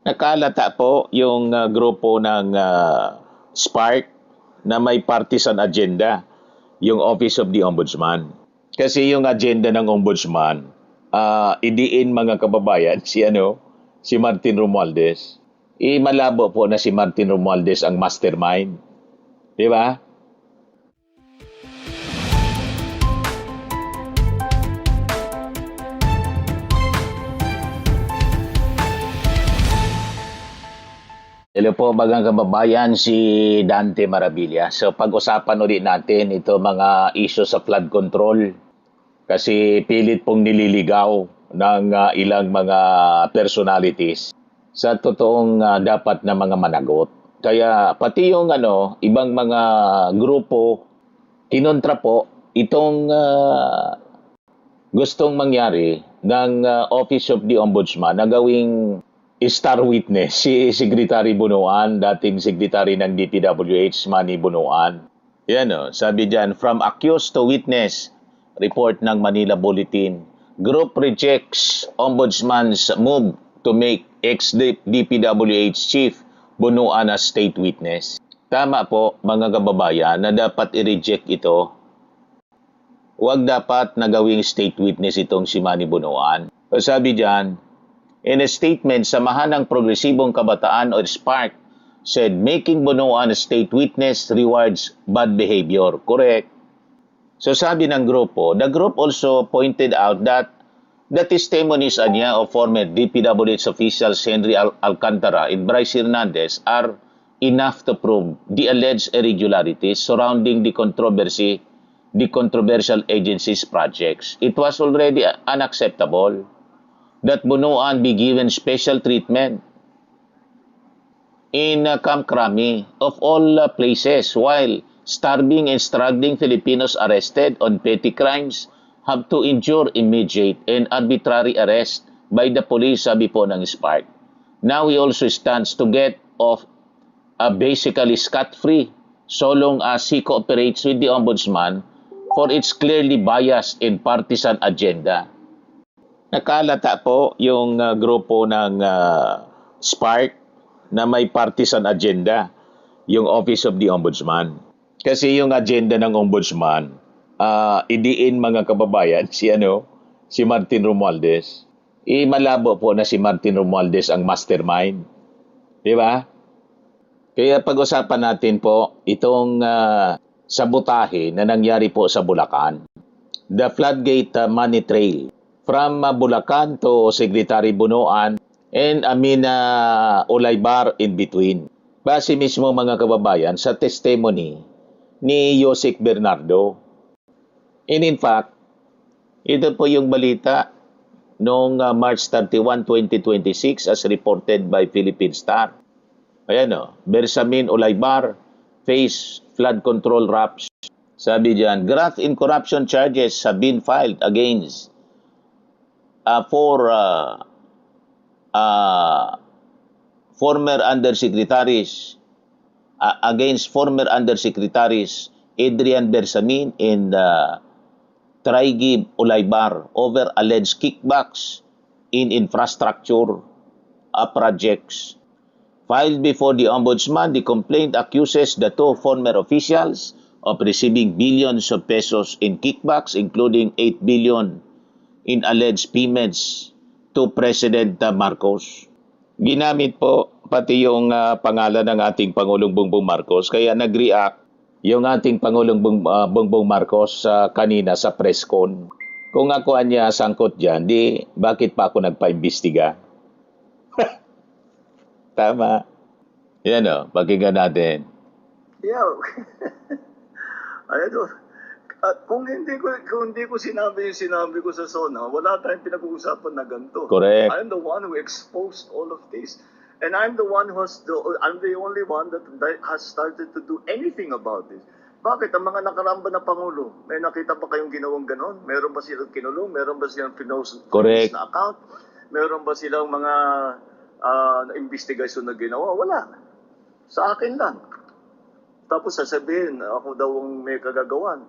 Nakalata po yung grupo ng Spark na may partisan agenda, yung Office of the Ombudsman. Kasi yung agenda ng Ombudsman, idiin mga kababayan, si Martin Romualdez. Malabo po na si Martin Romualdez ang mastermind. Di ba? Hello po mga kababayan, si Dante Marabilia. So pag-usapan ulit natin ito mga issue sa flood control. Kasi pilit pong nililigaw ng ilang mga personalities sa totoong dapat na mga managot. Kaya pati yung ibang mga grupo, kinontra po itong gustong mangyari ng Office of the Ombudsman na gawing star witness si Secretary Bunuan, dating Secretary ng DPWH, Manny Bunuan. Yan sabi dyan, from accused to witness, report ng Manila Bulletin. Group rejects Ombudsman's move to make ex-DPWH Chief Bunuan as state witness. Tama po mga kababayan na dapat i-reject ito. Huwag dapat na gawing state witness itong si Manny Bunuan. O sabi dyan, in a statement, Samahan ng Progresibong Kabataan or SPARC said making Bunuan a state witness rewards bad behavior. Correct. So sabi ng grupo, the group also pointed out that the testimonies of former DPWH officials Henry Alcantara and Bryce Hernandez are enough to prove the alleged irregularities surrounding the controversial agency's projects. It was already unacceptable that Bunuan be given special treatment in Camp Crame of all places, while starving and struggling Filipinos arrested on petty crimes have to endure immediate and arbitrary arrest by the police, sabi po ng SPARC. Now he also stands to get off basically scot-free so long as he cooperates with the Ombudsman for its clearly biased and partisan agenda. Nakalata po yung grupo ng SPARC na may partisan agenda, yung Office of the Ombudsman. Kasi yung agenda ng Ombudsman, idiin mga kababayan, si Martin Romualdez. Malabo po na si Martin Romualdez ang mastermind. Di ba? Kaya pag-usapan natin po itong sabotahe na nangyari po sa Bulacan. The Floodgate Money Trail from Bulacan to Secretary Bunuan and Amina Olaybar in between. Base mismo mga kababayan sa testimony ni Yosek Bernardo. And in fact, ito po yung balita noong March 31, 2026 as reported by Philippine Star. Ayan Bersamin Olaybar face flood control raps. Sabi diyan, graft and corruption charges have been filed against former undersecretaries Adrian Bersamin and Traigib Olaybar over alleged kickbacks in infrastructure projects. Filed before the Ombudsman, the complaint accuses the two former officials of receiving billions of pesos in kickbacks, including 8 billion in alleged payments to President Marcos. Ginamit po pati yung pangalan ng ating Pangulong Bongbong Marcos, kaya nag-react yung ating Pangulong Bongbong Marcos kanina sa press con. Kung ako niya sangkot dyan, bakit pa ako nagpa-imbestiga? Tama. Yan pakinggan natin. Yeah. Kung hindi ko sinabi yung sinabi ko sa SONA, wala tayong pinag-uusapan na ganito. Correct. I'm the one who exposed all of this. And I'm the only one that has started to do anything about this. Bakit? Ang mga nakaramba na Pangulo, may nakita ba kayong ginawang ganon? Meron ba silang kinulong? Meron ba silang pinost na account? Meron ba silang mga investigasyon na ginawa? Wala. Sa akin lang. Tapos sasabihin, ako daw ang may kagagawan.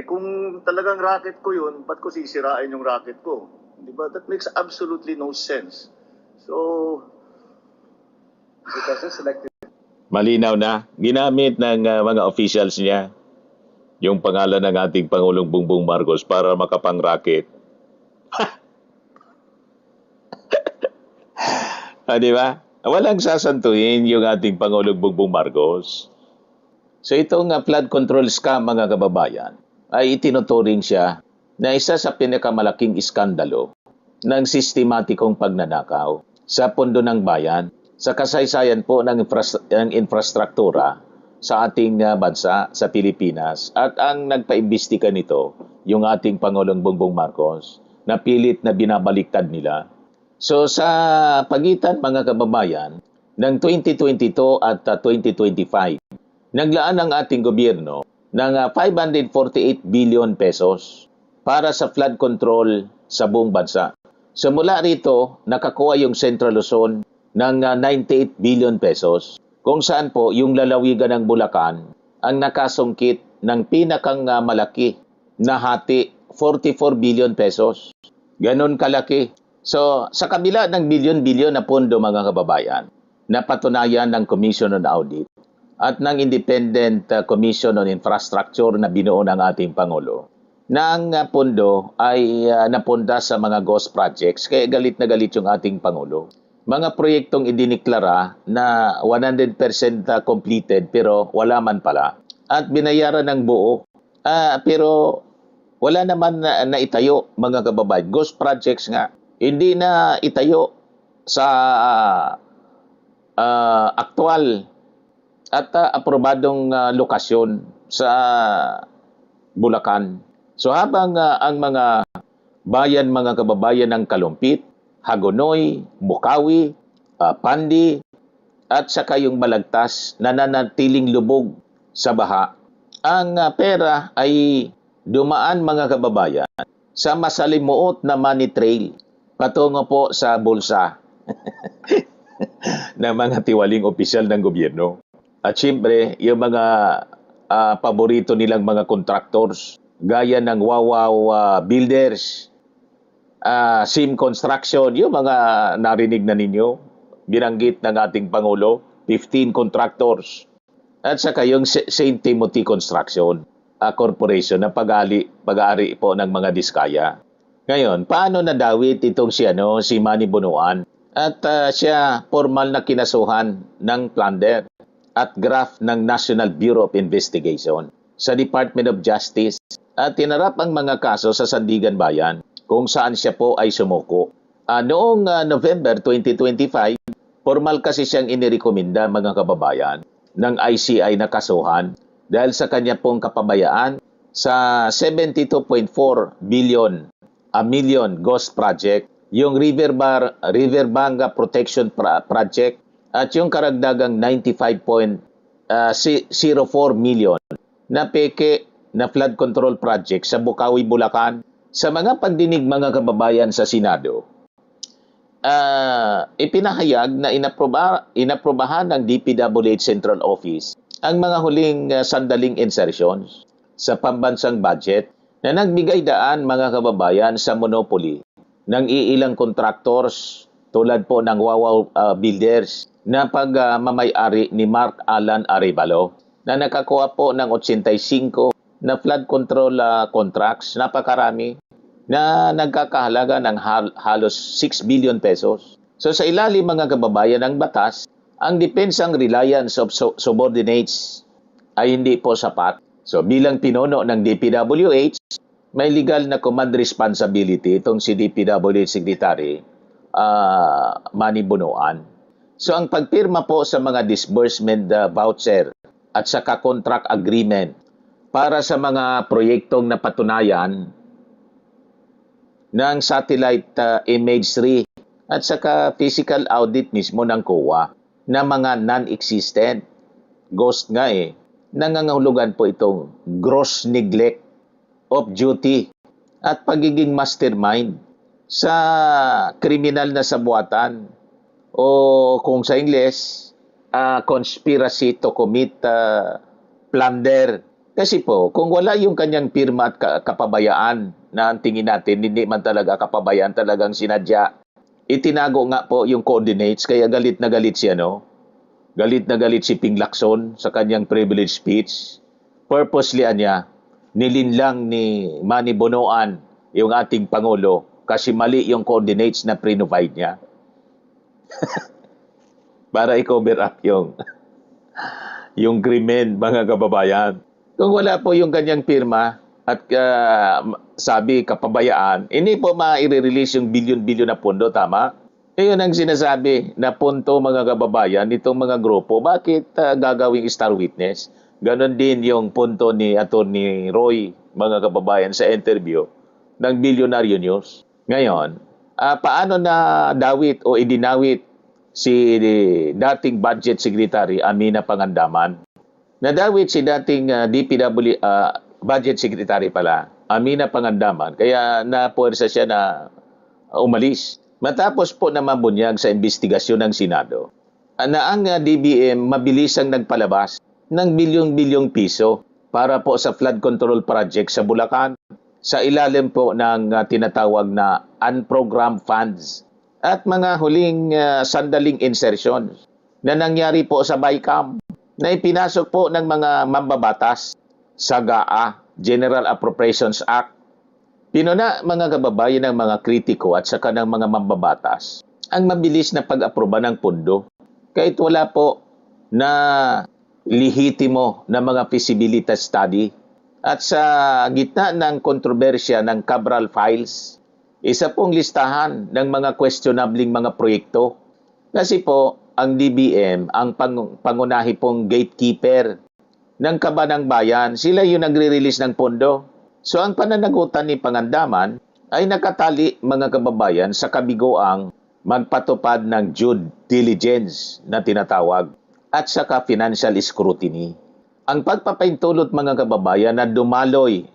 Kung talagang racket ko yun, ba't ko sisirain yung racket ko? Di ba? That makes absolutely no sense. So, because selected. Malinaw na. Ginamit ng mga officials niya yung pangalan ng ating Pangulong Bongbong Marcos para makapang-racket. Di ba? Walang sasantuhin yung ating Pangulong Bongbong Marcos. So itong flood control scam, mga kababayan, ay itinuturing siya na isa sa pinakamalaking iskandalo ng sistematikong pagnanakaw sa pondo ng bayan sa kasaysayan po ng infrastruktura sa ating bansa, sa Pilipinas. At ang nagpaimbestiga nito, yung ating Pangulong Bongbong Marcos, na pilit na binabaliktad nila. So sa pagitan, mga kababayan, ng 2022 at 2025, naglaan ang ating gobyerno ng 548 billion pesos para sa flood control sa buong bansa. So mula rito, nakakuha yung Central Luzon ng 98 billion pesos, kung saan po yung lalawigan ng Bulacan ang nakasungkit ng pinakang malaki na hati, 44 billion pesos. Ganon kalaki. So sa kabila ng bilyon-bilyon na pondo, mga kababayan, napatunayan ng Commission on Audit at ng Independent Commission on Infrastructure na binuo ng ating Pangulo, na ang pondo ay napunta sa mga ghost projects, kaya galit na galit yung ating Pangulo. Mga proyektong idiniklara na 100% completed pero wala man pala. At binayaran ng buo. Pero wala naman na itayo, mga kababayan. Ghost projects nga. Hindi na itayo sa aktual at aprobadong lokasyon sa Bulacan. So habang ang mga bayan, mga kababayan ng Kalumpit, Hagonoy, Bukawi, Pandi, at saka yung Balagtas nananatiling lubog sa baha, ang pera ay dumaan, mga kababayan, sa masalimuot na money trail patungo po sa bulsa ng mga tiwaling opisyal ng gobyerno. At siyempre, yung mga paborito nilang mga contractors, gaya ng Wawaw Builders, Sim Construction, yung mga narinig na ninyo, binanggit ng ating Pangulo, 15 contractors. At saka yung St. Timothy Construction Corporation na pag-aari po ng mga diskaya. Ngayon, paano nadawit itong si Manny Bonoan? At siya formal na kinasuhan ng plunder at graft ng National Bureau of Investigation sa Department of Justice at tinarap ang mga kaso sa Sandigan Bayan kung saan siya po ay sumuko. Noong November 2025, formal kasi siyang inirekomenda, mga kababayan, ng ICI na kasuhan dahil sa kanya pong kapabayaan sa 72.4 million ghost project, yung Riverbanga Protection Project, at yung karagdagang 95.04 million na peke na flood control project sa Bukawi, Bulacan. Sa mga pagdinig, mga kababayan, sa Senado, ipinahayag na inaprobahan ng DPWH Central Office ang mga huling sandaling insertions sa pambansang budget na nagbigay daan, mga kababayan, sa monopoly ng iilang contractors tulad po ng Wawaw Builders na pagmamayari ni Mark Alan Arevalo na nakakuha po ng 85 na flood control contracts, napakarami, na nagkakahalaga ng halos 6 billion pesos. So sa ilalim, mga kababayan, ng batas, ang depensang reliance of subordinates ay hindi po sapat. So bilang pinuno ng DPWH, may legal na command responsibility itong si DPWH Secretary Manny Bonoan. So ang pagpirma po sa mga disbursement voucher at saka contract agreement para sa mga proyektong napatunayan ng satellite imagery at saka physical audit mismo ng COA na mga non-existent, ghost nga nangangahulugan po itong gross neglect of duty at pagiging mastermind sa kriminal na sabuatan o kung sa Ingles, conspiracy to commit plunder. Kasi po, kung wala yung kanyang pirma at kapabayaan na ang tingin natin, hindi man talaga kapabayaan, talagang sinadya itinago nga po yung coordinates, kaya galit na galit si galit na galit si Ping Lacson sa kanyang privilege speech. Purposely niya, nilinlang ni Manny Bonoan yung ating Pangulo kasi mali yung coordinates na pre-provide niya. Para i-cover up yung krimen, mga kababayan. Kung wala po yung kanyang pirma at sabi kapabayaan, hindi po ma-release yung bilyon-bilyon na pondo, tama? Yun ang sinasabi na punto, mga kababayan, itong mga grupo. Bakit gagawing star witness? Ganon din yung punto ni Attorney Roy, mga kababayan, sa interview ng Billionaire News. Ngayon, paano na dawit o idinawit si dating Budget Secretary Amina Pangandaman? Nadawit si dating DPW Budget Secretary pala, Amina Pangandaman, kaya napuwersa siya na umalis. Matapos po na mabunyag sa investigasyon ng Senado, na ang DBM mabilis ang nagpalabas ng bilyong-bilyong piso para po sa flood control project sa Bulacan sa ilalim po ng tinatawag na unprogrammed funds at mga huling sandaling insertions na nangyari po sa BICAM na ipinasok po ng mga mambabatas sa GAA, General Appropriations Act. Pinuna, mga kababayan, ng mga kritiko at saka ng mga mambabatas ang mabilis na pag-aproba ng pondo kahit wala po na lehitimo na mga feasibility study. At sa gitna ng kontrobersya ng Cabral Files, isa pong listahan ng mga questionabling mga proyekto. Kasi po, ang DBM, ang pangunahi pong gatekeeper ng kabanang bayan, sila yung nagre-release ng pondo. So ang pananagutan ni Pangandaman ay nakatali, mga kababayan, sa kabigoang magpatupad ng due diligence na tinatawag at saka financial scrutiny. Ang pagpapaintulot, mga kababayan, na dumaloy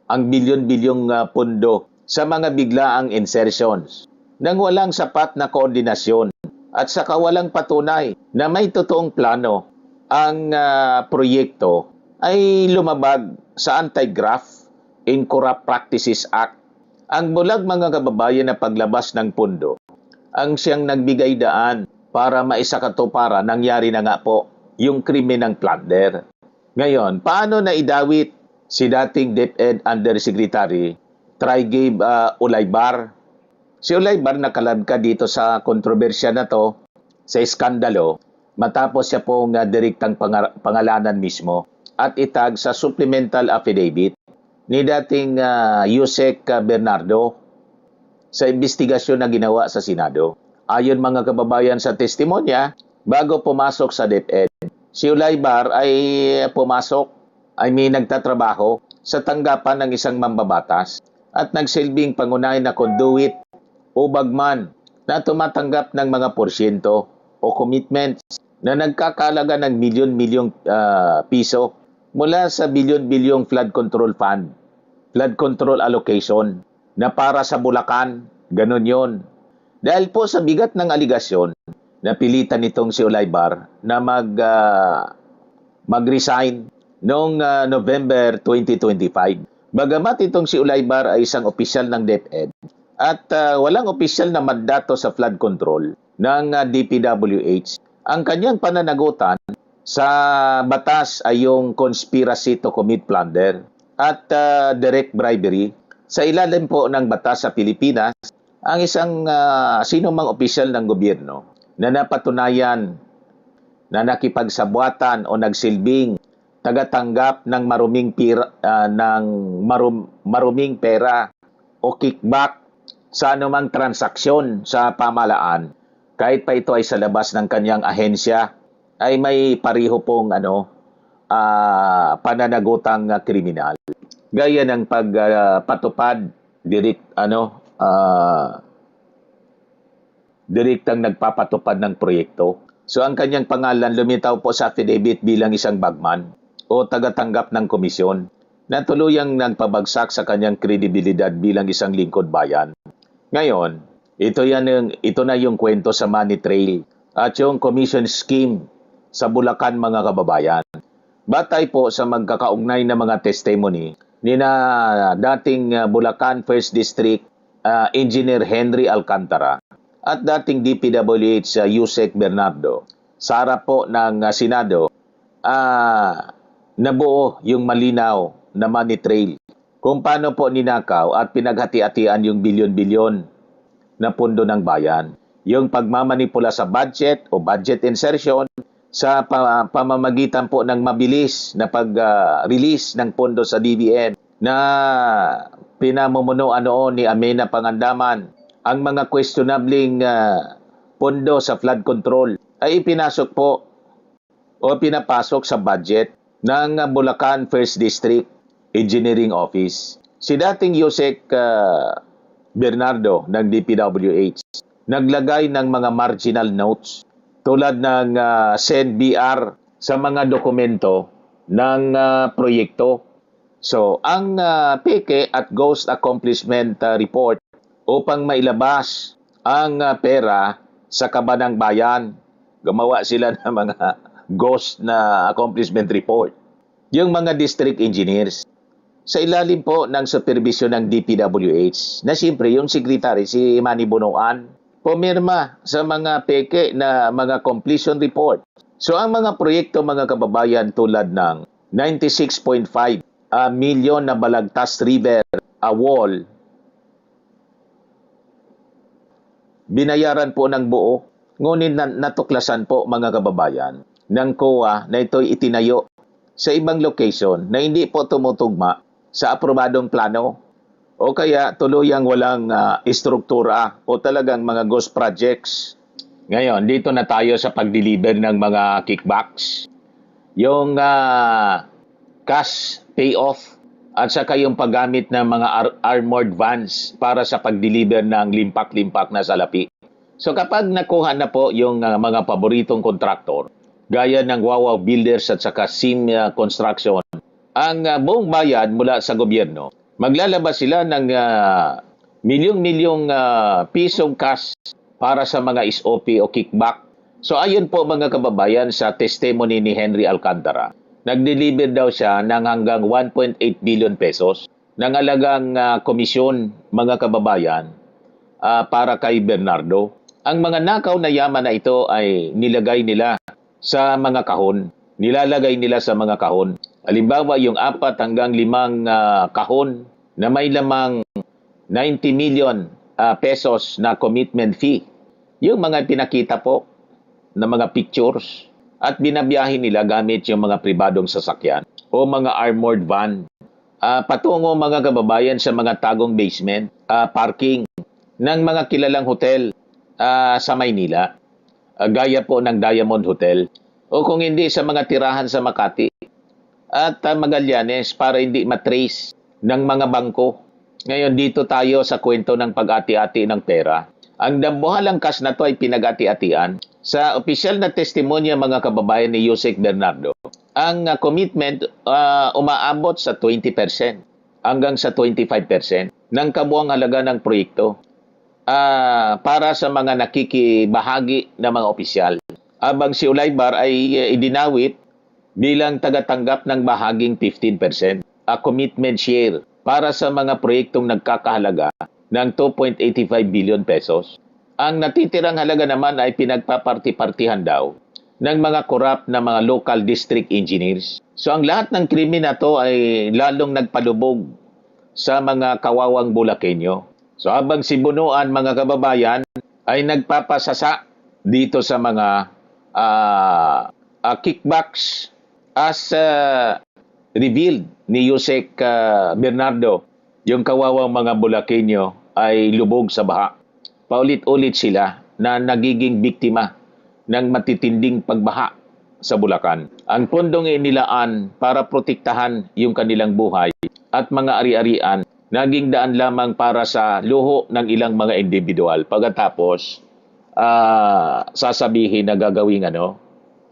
ang bilyon-bilyong pondo sa mga biglaang insertions nang walang sapat na koordinasyon at saka walang patunay na may totoong plano ang proyekto ay lumabag sa Anti-Graft in Corrupt Practices Act. Ang bulag, mga kababayan, na paglabas ng pondo ang siyang nagbigay daan para maisakatuparan, nangyari na nga po yung krimen ng plunder. Ngayon, paano na idawit si dating DepEd Undersecretary Trigave Ulaybar? Si Ulaybar nakalagka dito sa kontrobersya na to, sa iskandalo, matapos siya pong direktang pangalanan mismo at itag sa supplemental affidavit ni dating Yusek Bernardo sa investigasyon na ginawa sa Senado. Ayon, mga kababayan, sa testimonya, bago pumasok sa DepEd, si Ulaybar ay pumasok, nagtatrabaho sa tanggapan ng isang mambabatas at nagsilbing pangunahing na conduit o bagman na tumatanggap ng mga porsyento o commitments na nagkakalaga ng milyon-milyong piso mula sa bilyon-bilyong flood control fund, flood control allocation na para sa Bulacan. Ganon yon. Dahil po sa bigat ng aligasyon, napilitan nitong si Ulaybar na mag-resign noong November 2025. Bagamat itong si Ulaybar ay isang opisyal ng DepEd at walang opisyal na mandato sa flood control ng DPWH, ang kanyang pananagutan sa batas ay yung conspiracy to commit plunder at direct bribery. Sa ilalim po ng batas sa Pilipinas, ang isang sinumang opisyal ng gobyerno na napatunayan na nakipagsabuatan o nagsilbing tagatanggap ng maruming pera o kickback sa anumang transaksyon sa pamahalaan, kahit pa ito ay sa labas ng kanyang ahensya, ay may pariho pong pananagutang kriminal. Gaya ng pagpatupad direktang nagpapatupad ng proyekto. So ang kanyang pangalan lumitaw po sa affidavit bilang isang bagman o tagatanggap ng komisyon na tuluyang nagpabagsak sa kanyang kredibilidad bilang isang lingkod bayan. Ngayon, ito na yung kwento sa money trail at yung commission scheme sa Bulacan, mga kababayan. Batay po sa magkakaugnay na mga testimony ni na dating Bulacan 1st District Engineer Henry Alcantara at dating DPWH Yusek Bernardo sa harap po ng Senado, nabuo yung malinaw na money trail kung paano po ninakaw at pinaghati-hatian yung bilyon-bilyon na pundo ng bayan. Yung pagmamanipula sa budget o budget insertion sa pamamagitan po ng mabilis na pag-release ng pondo sa DBM na pinamumunuan noon ni Amena Pangandaman. Ang mga questionabling pondo sa flood control ay ipinasok po o pinapasok sa budget ng Bulacan 1st District Engineering Office. Si dating Yusek Bernardo ng DPWH naglagay ng mga marginal notes tulad ng SENBR sa mga dokumento ng proyekto. So, ang peke at ghost accomplishment report upang mailabas ang pera sa kaban ng bayan. Gumawa sila ng mga ghost na accomplishment report. Yung mga district engineers, sa ilalim po ng supervision ng DPWH, na siyempre yung secretary, si Manny Bunuan, pumirma sa mga peke na mga completion report. So ang mga proyekto mga kababayan tulad ng 96.5 million na Balagtas River wall, binayaran po ng buo, ngunit natuklasan po mga kababayan ng COA na ito'y itinayo sa ibang location na hindi po tumutugma sa aprobadong plano o kaya tuluyang walang istruktura o talagang mga ghost projects. Ngayon, dito na tayo sa pag-deliver ng mga kickbacks. Yung cash payoff at saka yung paggamit ng mga armored vans para sa pag-deliver ng limpak-limpak na salapi. So kapag nakuha na po yung mga paboritong kontraktor, gaya ng Wawaw Builders at saka Sim Construction, ang buong bayan mula sa gobyerno, maglalabas sila ng milyong-milyong pisong cash para sa mga SOP o kickback. So ayon po mga kababayan sa testimony ni Henry Alcantara, nag-deliver daw siya ng hanggang 1.8 billion pesos ng alagang komisyon mga kababayan para kay Bernardo. Ang mga nakaw na yaman na ito ay nilagay nila sa mga kahon. Nilalagay nila sa mga kahon. Halimbawa, yung 4 hanggang 5 kahon na may lamang 90 million pesos na commitment fee. Yung mga pinakita po na mga pictures at binabiyahin nila gamit yung mga pribadong sasakyan o mga armored van. Patungo mga kababayan sa mga tagong basement, parking ng mga kilalang hotel sa Maynila. Gaya po ng Diamond Hotel o kung hindi sa mga tirahan sa Makati at Magallanes para hindi matrace ng mga bangko. Ngayon dito tayo sa kwento ng pag-ati-ati ng pera. Ang dambuhalang cash na to ay pinag-ati-atian. Sa opisyal na testimonya mga kababayan ni Yusek Bernardo, ang commitment umaabot sa 20% hanggang sa 25% ng kabuang halaga ng proyekto para sa mga nakikibahagi na mga opisyal. Abang si Ulaybar ay idinawit bilang tagatanggap ng bahaging 15%, commitment share para sa mga proyektong nagkakahalaga ng 2.85 billion pesos. Ang natitirang halaga naman ay pinagpaparti-partihan daw ng mga korap na mga local district engineers. So ang lahat ng krimen na to ay lalong nagpalubog sa mga kawawang Bulakenyo. So habang si Bunuan mga kababayan ay nagpapasasa dito sa mga kickbacks as revealed ni Yusek Bernardo, yung kawawang mga Bulakenyo ay lubog sa baha. Paulit-ulit sila na nagiging biktima ng matitinding pagbaha sa Bulacan. Ang pondong inilaan para protektahan yung kanilang buhay at mga ari-arian, naging daan lamang para sa luho ng ilang mga individual. Pagkatapos, sasabihin na gagawing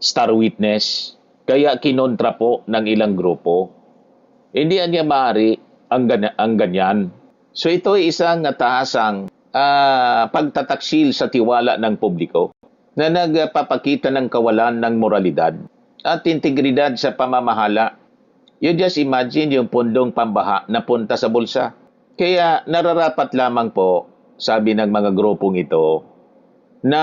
star witness, kaya kinontra po ng ilang grupo. Hindi niya maaari ang ganyan. So ito ay isang tahasang pagtataksil sa tiwala ng publiko na nagpapakita ng kawalan ng moralidad at integridad sa pamamahala. You just imagine yung pundong pambaha na punta sa bulsa. Kaya nararapat lamang po, sabi ng mga grupong ito, na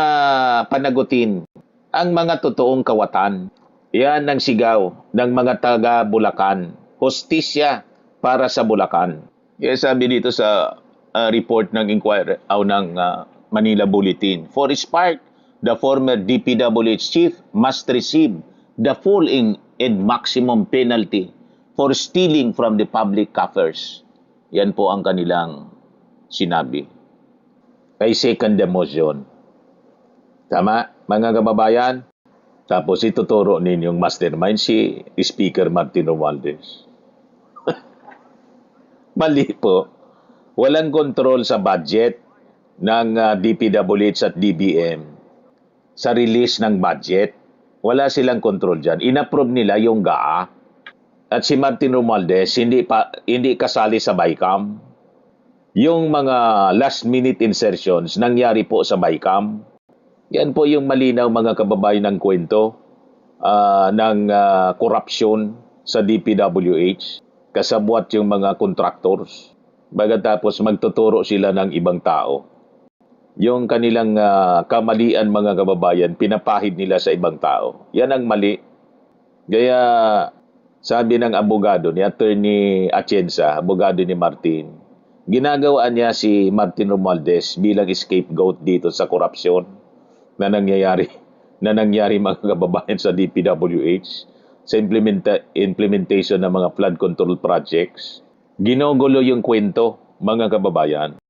panagutin ang mga totoong kawatan. Yan ang sigaw ng mga taga Bulacan. Hostisya para sa Bulacan. Kaya sabi dito sa report ng Inquirer o ng Manila Bulletin, for its part, the former DPWH chief must receive the full and maximum penalty for stealing from the public coffers. Yan po ang kanilang sinabi. Kay second demotion. Tama, mga kababayan? Tapos ituturo ninyong mastermind si Speaker Martin Romualdez. Mali po. Walang kontrol sa budget ng DPWH at DBM sa release ng budget. Wala silang kontrol dyan. Inapprove nila yung GAA. At si Martin Romualdez hindi kasali sa BICAM. Yung mga last-minute insertions nangyari po sa BICAM. Yan po yung malinaw mga kababayan ng kwento ng korupsyon sa DPWH. Kasabwat yung mga contractors. Pagkatapos magtuturo sila ng ibang tao. Yung kanilang kamalian mga kababayan, pinapahid nila sa ibang tao. Yan ang mali. Kaya sabi ng abogado ni Attorney Atienza, abogado ni Martin, ginagawa niya si Martin Romualdez bilang scapegoat dito sa korupsyon na nangyayari mga kababayan sa DPWH sa implementation ng mga flood control projects. Ginugulo yung kwento, mga kababayan.